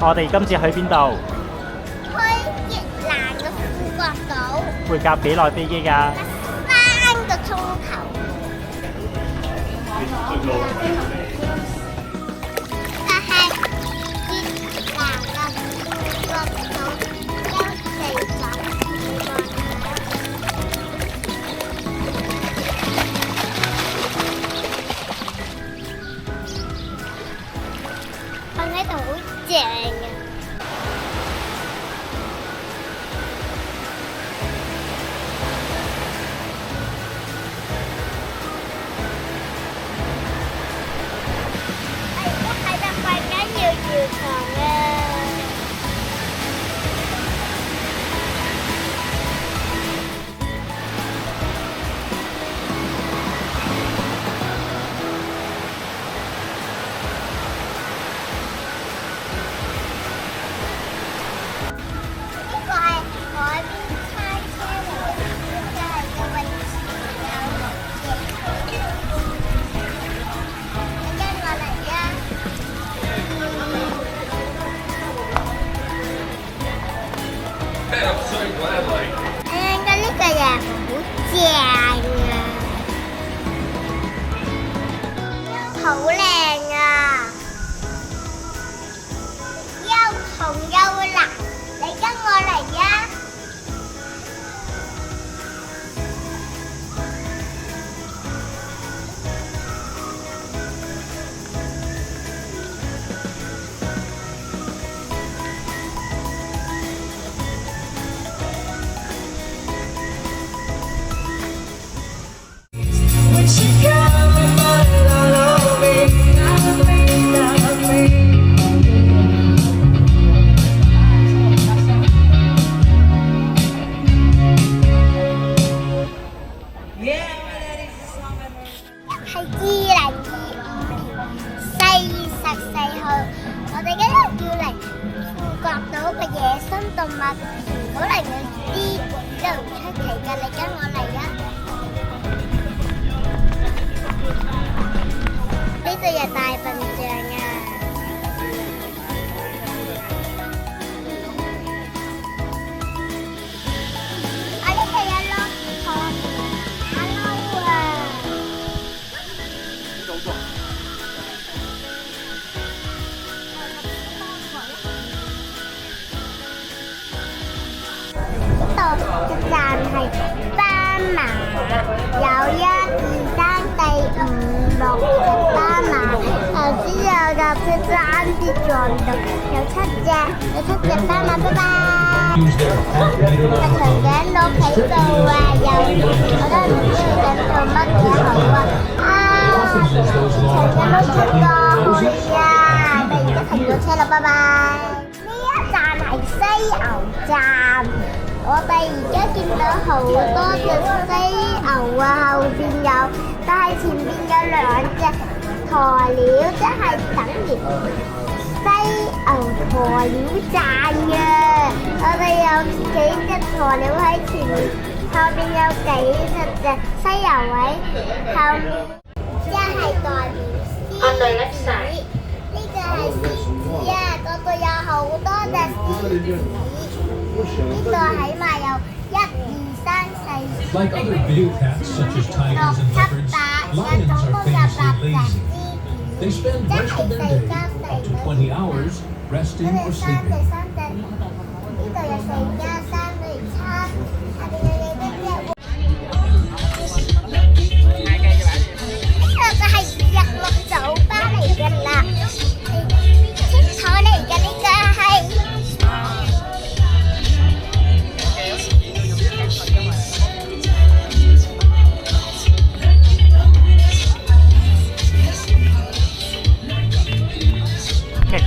我哋今次去邊度？去越南嘅富國島，會搭幾耐飛機㗎？ 3個鐘頭。但係越南嘅富國島有地震過嘅。瞓喺度好正嘅。我而家喺度瞓緊搖搖床啊！呢個係海邊餐車嚟嘅，就係個泳池有嘢。你跟我嚟啊！我覺得呢個嘢好正啊！好靚啊！又重又藍，你跟我嚟呀！係2025年4月14號，我哋今日要嚟富國島嘅野生動物園，好嚟嘅啲都唔出奇㗎，你跟我嚟啊！呢度有大笨象啊！我呢度有駱駝、馬騮啊！呢度嘅站係斑馬，有1、2、3、4、5、6隻斑馬。頭先有架車爭啲撞到，有7隻斑馬，拜拜。個長頸鹿喺度啊，我都唔知佢想做乜嘢好啊！長頸鹿出過去啊，但而家停咗車啦，拜拜。呢一站係犀牛站，我哋而家見到好多隻犀牛啊，後邊有，但係前邊有2隻鴕鳥，即係等於犀牛鴕鳥站嘅。我哋有幾隻鴕鳥喺前面，後邊有幾十隻犀牛喺後面，即係代表獅子。呢個係獅子啊，嗰度有好多隻獅子。呢度起碼有1、2、3、4、Like other big cats such as tigers and leopards, lions are famously lazy. They spend most of their day, up to 20 hours, resting or sleeping. 呢度有4+3等於7，下邊有幾多隻？呢個就係日落酒吧嚟㗎啦，清楚嚟㗎呢個係。Okay.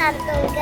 散動㗎。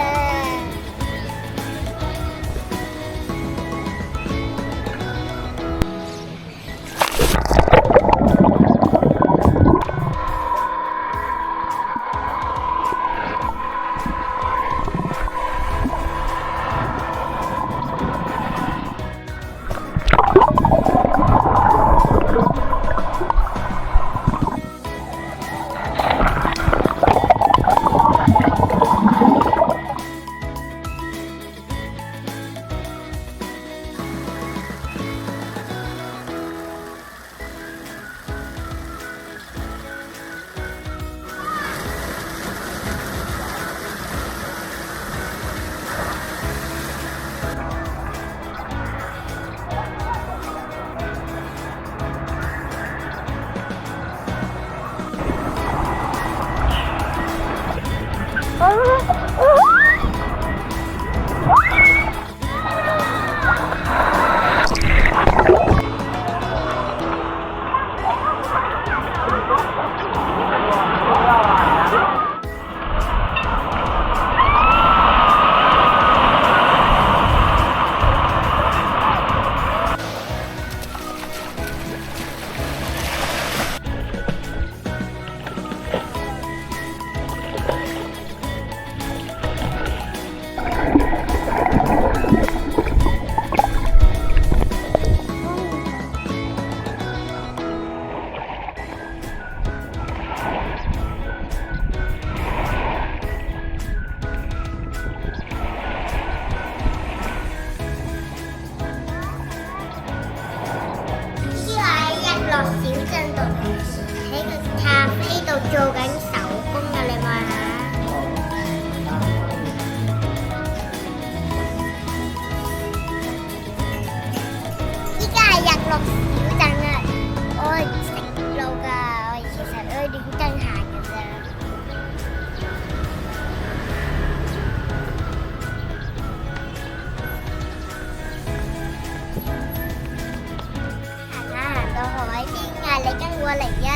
落小鎮度喺個咖啡度做緊手工㗎，你望下。依家係日落小鎮啊！我係唔識路㗎，我其實都係亂跟行㗎啫。行到海邊啊！你跟我嚟呀！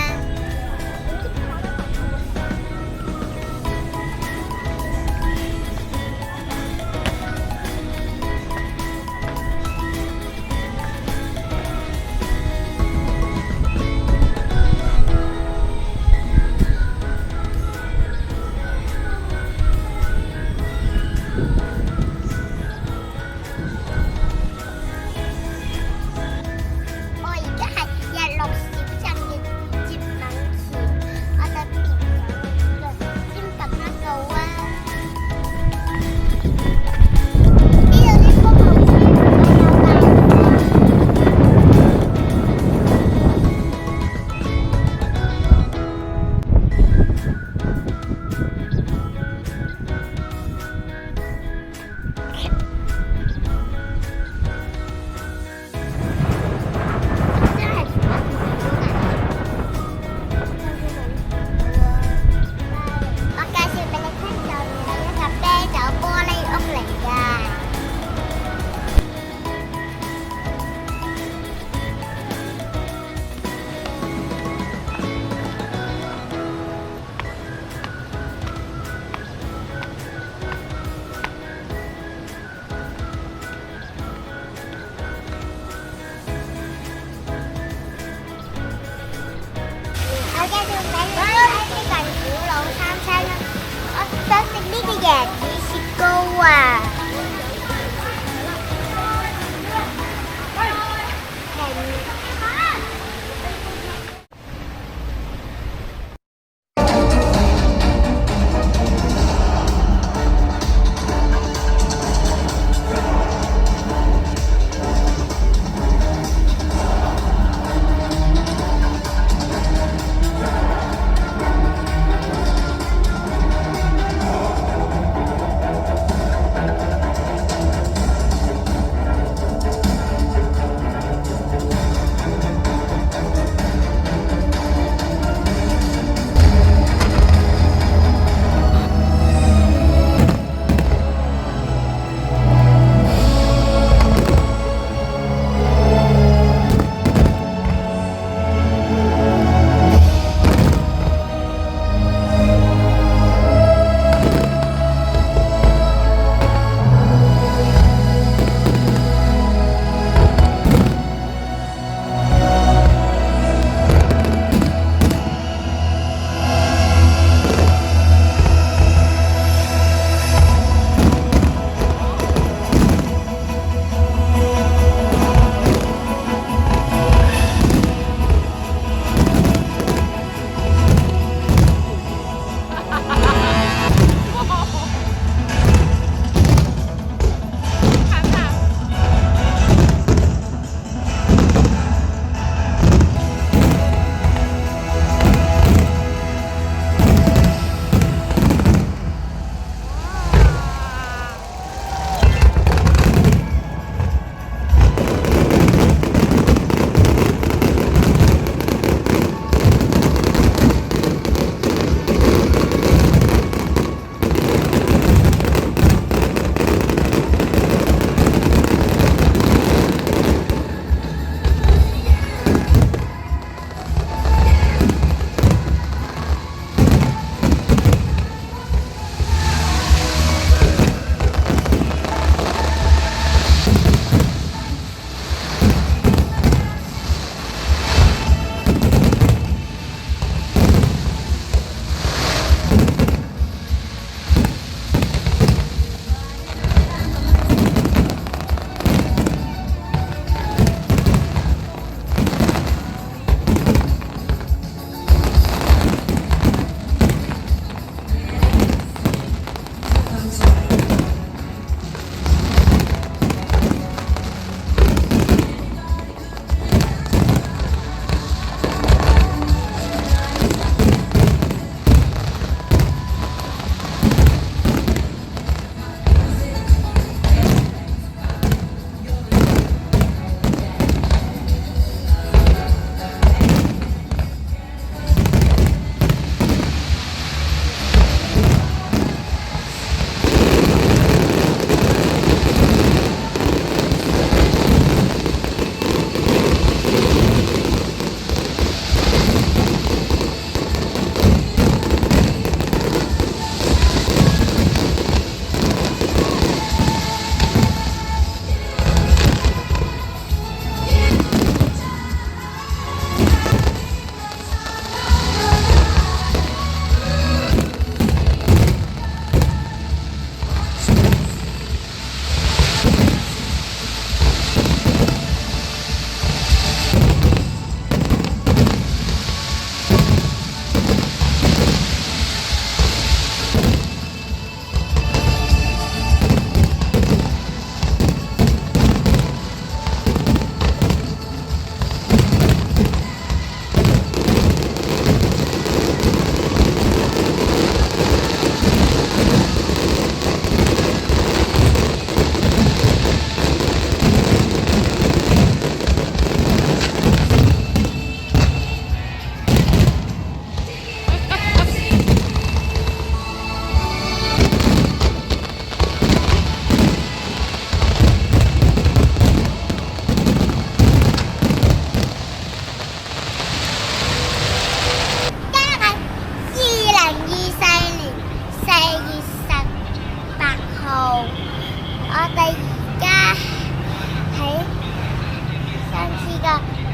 我介紹俾你睇呢份古老餐廳啦，我想食呢個椰子雪糕啊！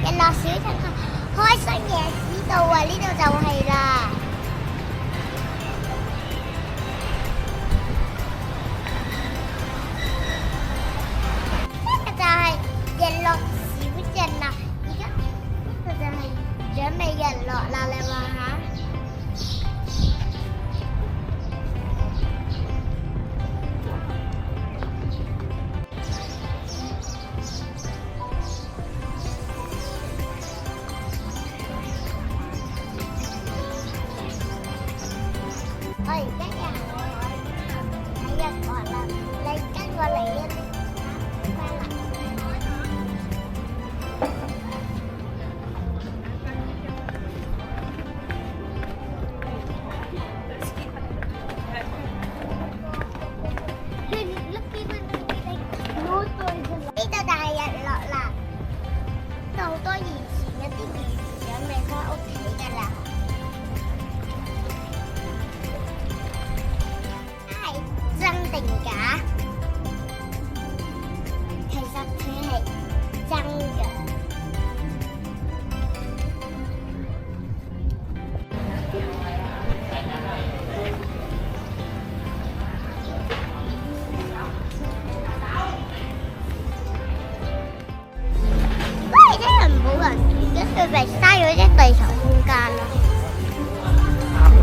日落小鎮開新夜市道啊！呢度就係啦。呢個就係日落小鎮啦。而家呢個就係準備日落啦，你話下？我而家又睇日落啦，你跟我嚟啊！呢度就係日落啦，好多以前一啲電視準備翻屋企㗎啦。係真定假？其實佢係真㗎。喂，啲人冇人住，跟住咪嘥咗啲地球空間咯。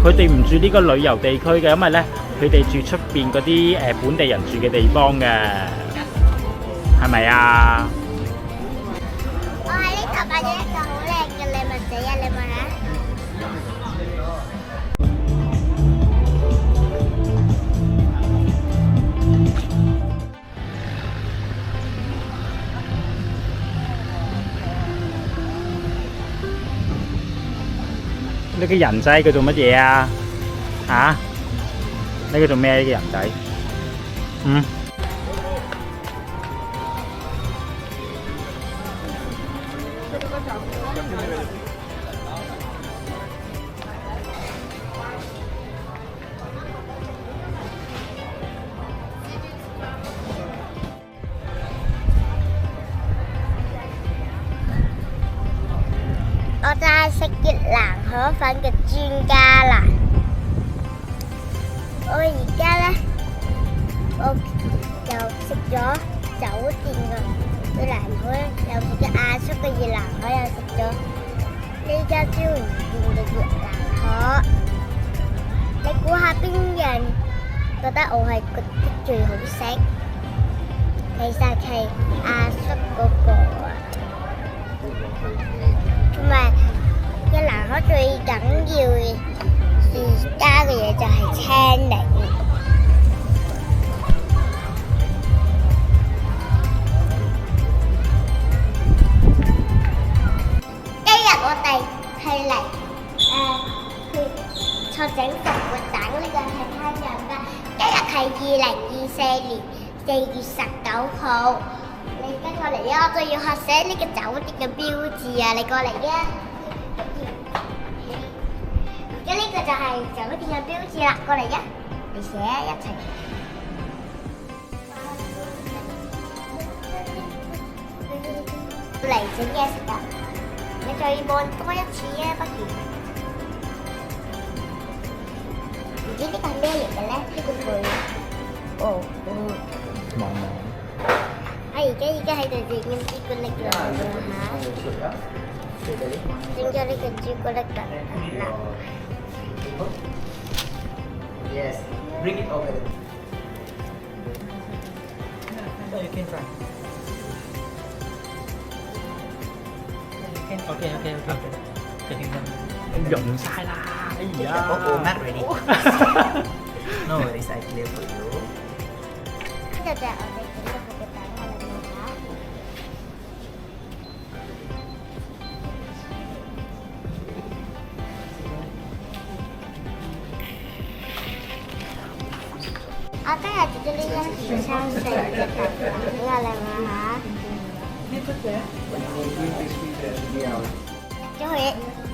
佢哋唔住呢個旅遊地區嘅，因為咧佢哋住出邊嗰啲本地人住嘅地方嘅，係咪啊？我喺呢度買咗一個好靚嘅禮物仔啊！你問下。呢個人仔佢做乜嘢啊？嚇？呢個做咩？呢個人仔？嗯？我就係食越南河粉嘅專家啦！我而家咧，我又食咗酒店嘅越南河，又食咗亞叔嘅越南河，又食咗呢家招唔掂嘅越南河。你估下邊樣覺得我係覺得最好食？其實係亞叔嗰個啊！同埋越南河最緊要嘅加嘅嘢就係青檸。今日我哋係嚟去坐整復活蛋，呢個係太陽㗎。今日係2024年4月19號。你跟我嚟啊！我就要學寫呢個酒店嘅標誌啊！你過嚟啊！而家呢個就係酒店嘅標誌啦，過嚟啊！你寫一齊。嚟整嘢食㗎，你再望多一次啊！不如。唔知呢個係咩嚟嘅咧？呢個佢，哦，望望。我而家喺度整緊朱古力啦，嚇！整咗呢個朱古力㗎啦。Yes, bring it over. So you can try. Okay. Okay. 溶晒啦！哎呀 Oh, not ready. No worries, I clear for you. 呢度就係我哋整嘅復活蛋啦，你睇下。我今日煮咗呢一件三四隻蛋㗎啦，你睇下。食咗佢。